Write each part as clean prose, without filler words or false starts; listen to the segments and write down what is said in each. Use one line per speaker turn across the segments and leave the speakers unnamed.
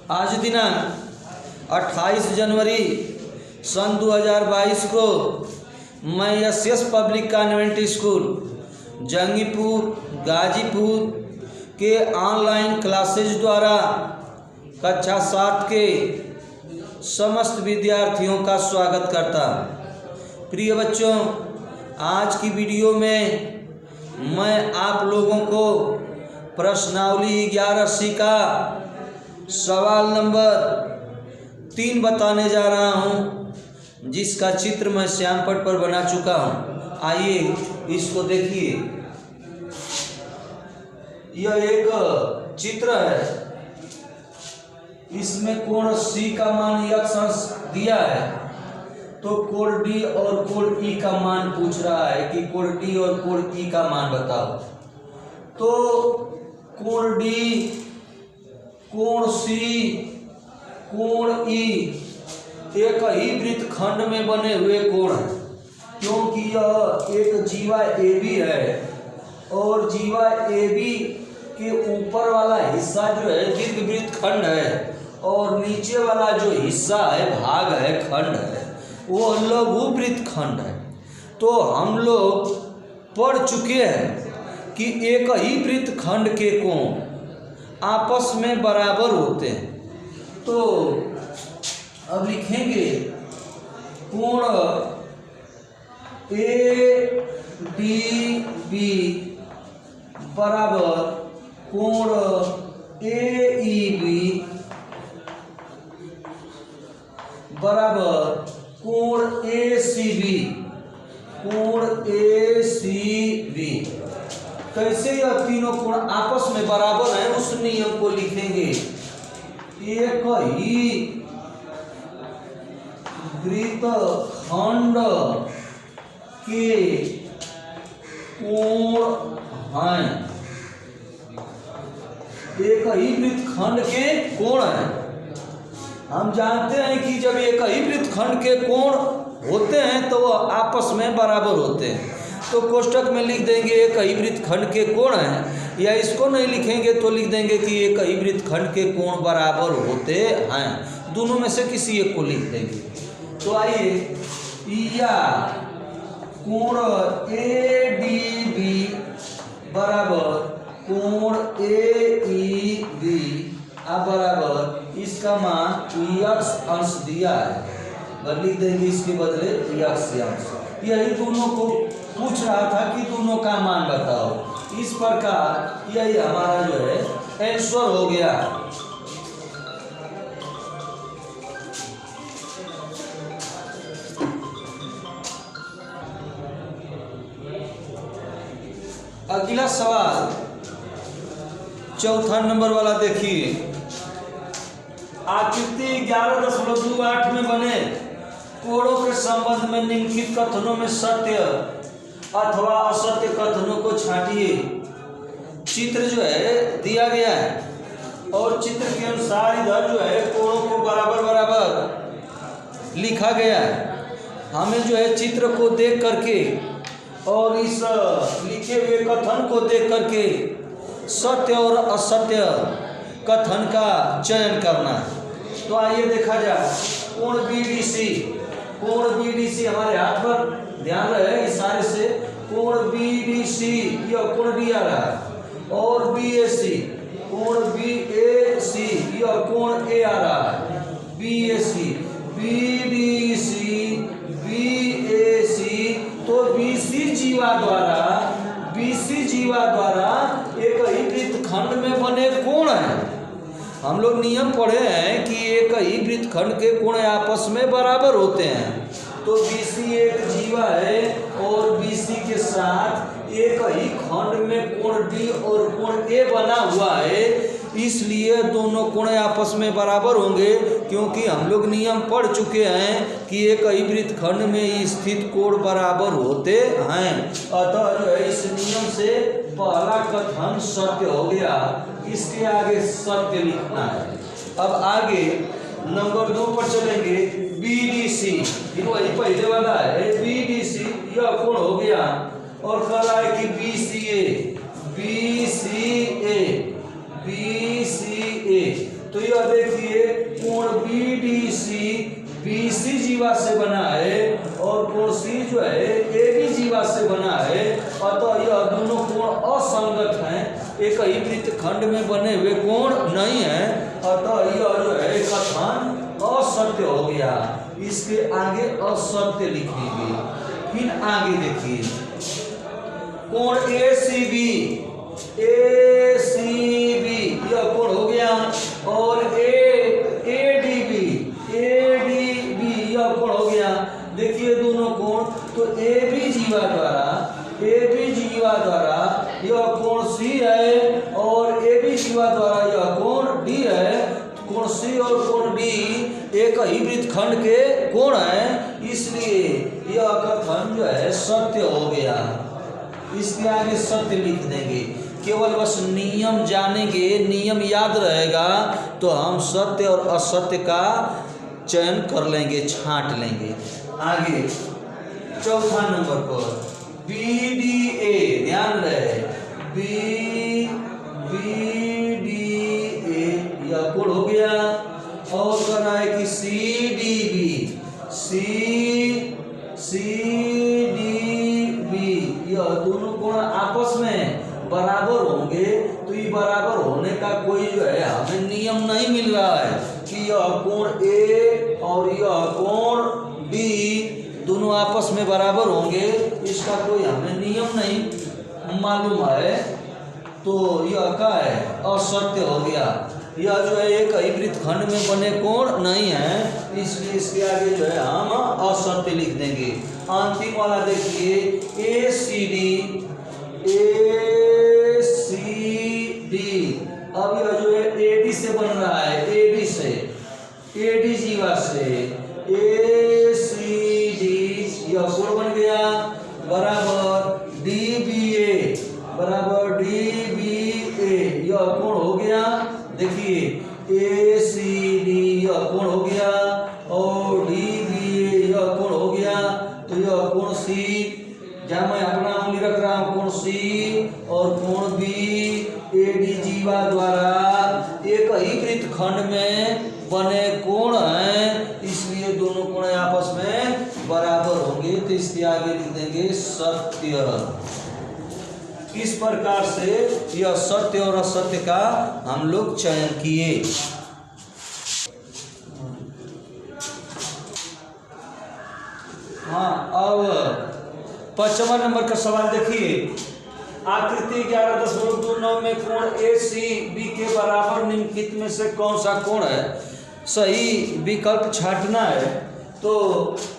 आज दिनांक 28 जनवरी सन 2022 को मैं S public convent school Jangipur Ghazipur के ऑनलाइन क्लासेज द्वारा कक्षा 7 के समस्त विद्यार्थियों का स्वागत करता। प्रिय बच्चों, आज की वीडियो में मैं आप लोगों को प्रश्नावली 11C का सवाल नंबर 3 बताने जा रहा हूं, जिसका चित्र मैं श्यामपट पर बना चुका हूं। आइए इसको देखिए। यह एक चित्र है, इसमें कोण C का मान x दिया है, तो कोण D और कोण E का मान पूछ रहा है कि कोण D और कोण E का मान बताओ। तो कोण D, कोण C, कोण E एक ही वृत्तखंड में बने हुए कोण हैं, क्योंकि यह एक जीवा AB है और जीवा AB के ऊपर वाला हिस्सा जो है दीर्घ वृत्तखंड है और नीचे वाला जो हिस्सा है, भाग है, खंड है, वो लघु वृत्तखंड है। तो हम लोग पढ़ चुके हैं कि एक ही वृत्तखंड के कोण आपस में बराबर होते हैं। तो अब लिखेंगे कोण ADB बराबर कोण AEB बराबर कोण ACB, कोण ACB। कैसे यह तीनों कोण आपस में बराबर हैं, उस नियम को लिखेंगे। एक ही वृत्तखंड के कोण हैं, एक ही वृत्तखंड के कोण हैं। हम जानते हैं कि जब एक ही वृत्तखंड के कोण होते हैं तो वह आपस में बराबर होते हैं। तो कोष्ठक में लिख देंगे एक ही वृत्तखंड के कोण हैं, या इसको नहीं लिखेंगे तो लिख देंगे कि एक ही वृत्तखंड के कोण बराबर होते हैं। दोनों में से किसी एक को लिख देंगे। तो आइए, या कोण ADB बराबर कोण AEB बराबर इसका मान x अंश दिया है, लिख देंगे इसके बदले x अंश। यही दोनों को पूछ रहा था कि दोनों का मान बताओ। इस प्रकार यही हमारा जो है आंसर हो गया। अगला सवाल 4 नंबर वाला देखिए। आकृति 11.28 में बने कोणों के संबंध में निम्नलिखित कथनों में सत्य अथवा असत्य कथनों को छांटिए। चित्र जो है दिया गया है और चित्र के अनुसार इधर जो है कोणों को बराबर बराबर लिखा गया है। हमें जो है चित्र को देख करके और इस लिखे हुए कथन को देख करके सत्य और असत्य कथन का चयन करना है। तो आइए देखा जाए। कोण BDC, कोण BDC हमारे हाथ पर ध्यान रहे इशारे से। कोण BDC यह कोण B आ रहा है, और BAC, कोण BAC यह कोण A आ रहा है, BAC, BDC, BAC। तो BC जीवा द्वारा एक ही वृत्तखंड में बने कोण हैं। हम लोग नियम पढ़े हैं कि एक ही वृत्तखंड के कोण आपस में बराबर होते हैं। तो BC एक जीवा है और BC के साथ एक ही खंड में कोण D और कोण A बना हुआ है, इसलिए दोनों कोण आपस में बराबर होंगे, क्योंकि हम लोग नियम पढ़ चुके हैं कि एक ही वृत्तखंड में स्थित कोण बराबर होते हैं। अतः जो है इस नियम से पहला कथन सत्य हो गया। इसके आगे सत्य लिखना है। अब आगे नंबर 2 पर चलेंगे। BDC वही पहले वाला है, BDC यह कोण हो गया और कह रहा है कि BCA तो यह देखिए कोण BDC BC जीवा से बना है और कोण C जो है AB जीवा से बना है, अतः यह दोनों कोण असंगत हैं, एक ही वृत्तखंड में बने हुए कोण नहीं है, अतः यह जो है कथन असत्य हो गया। इसके आगे असत्य लिखेंगे। फिर आगे देखिए कोण ACB यह कोण हो गया और ADB यह कोण हो गया। देखिए दोनों कोण, तो AB जीवा द्वारा यह कोण C है और AB जीवा द्वारा यह कोण D है। कोण C और कोण D एक ही वृत्तखंड के कोण है, इसलिए यह कथन जो है सत्य हो गया। इसके आगे सत्य लिख देंगे। केवल बस नियम जानेंगे, नियम याद रहेगा तो हम सत्य और असत्य का चयन कर लेंगे, छांट लेंगे। आगे चौथा नंबर पर BDA, ध्यान रहे BDA यह कोण हो गया और कहना है कि CDB यह दोनों कोण आपस में बराबर होंगे, तो ये बराबर होने का कोई जो है हमें नियम नहीं मिल रहा है कि यह कोण A और यह कोण B दोनों आपस में बराबर होंगे, इसका कोई हमें नियम नहीं मालूम है, तो यह क्या है असत्य हो गया। यह जो है एक ही वृत्तखंड में बने कोण नहीं है, इसलिए इसके आगे जो है हम असत्य लिख देंगे। अंतिम वाला देखिए ACD अब यह जो है AD से बन रहा है, AD जीवा से ACD यह कोण बन गया बराबर DBA यह कोण हो गया। देखिए ACD यह कोण हो गया और DBA यह कोण हो गया, तो यह कोण C, जहाँ मैं अपना उंगली रख रहा हूँ कोण C और कोण B AD जीवा द्वारा एक ही वृत्तखंड में बने कोण हैं, इसलिए दोनों कोण आपस में बराबर होंगे, तो इसके आगे लिख देंगे सत्य। इस प्रकार से यह सत्य और असत्य का हम लोग चयन किए। हाँ, अब 5वां नंबर का सवाल देखिए। आकृति 11.29 में कोण ACB के बराबर निम्नलिखित में से कौन सा कोण है? सही विकल्प छांटना है। तो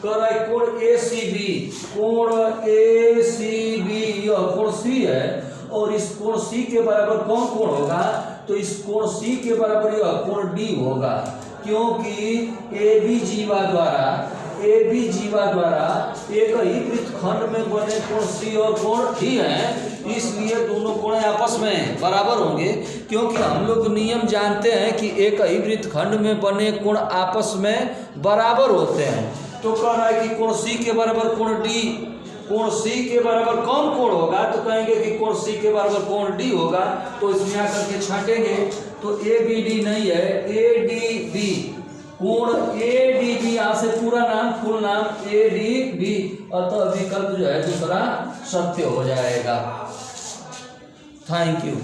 कह रहा है कोण ACB यह कोण C है और इस कोण C के बराबर कौन कोण होगा? तो इस कोण C के बराबर यह कोण D होगा, क्योंकि AB जीवा द्वारा एक ही वृत्तखंड में बने कोण C और कोण D हैं, इसलिए दोनों कोण आपस में बराबर होंगे, क्योंकि हम लोग नियम जानते हैं कि एक ही वृत्तखंड में बने कोण आपस में बराबर होते हैं। तो कह रहा है कि कोण C के बराबर कोण D, कोण C के बराबर कौन कोण होगा? तो कहेंगे कि कोण C के बराबर कोण D होगा, तो इसमें आकर के छांटेंगे तो ABD नहीं है, ADB, कोण ADB, यहाँ से पूरा नाम फुल नाम ADB, अतः विकल्प जो है दूसरा सत्य हो जाएगा। Thank you.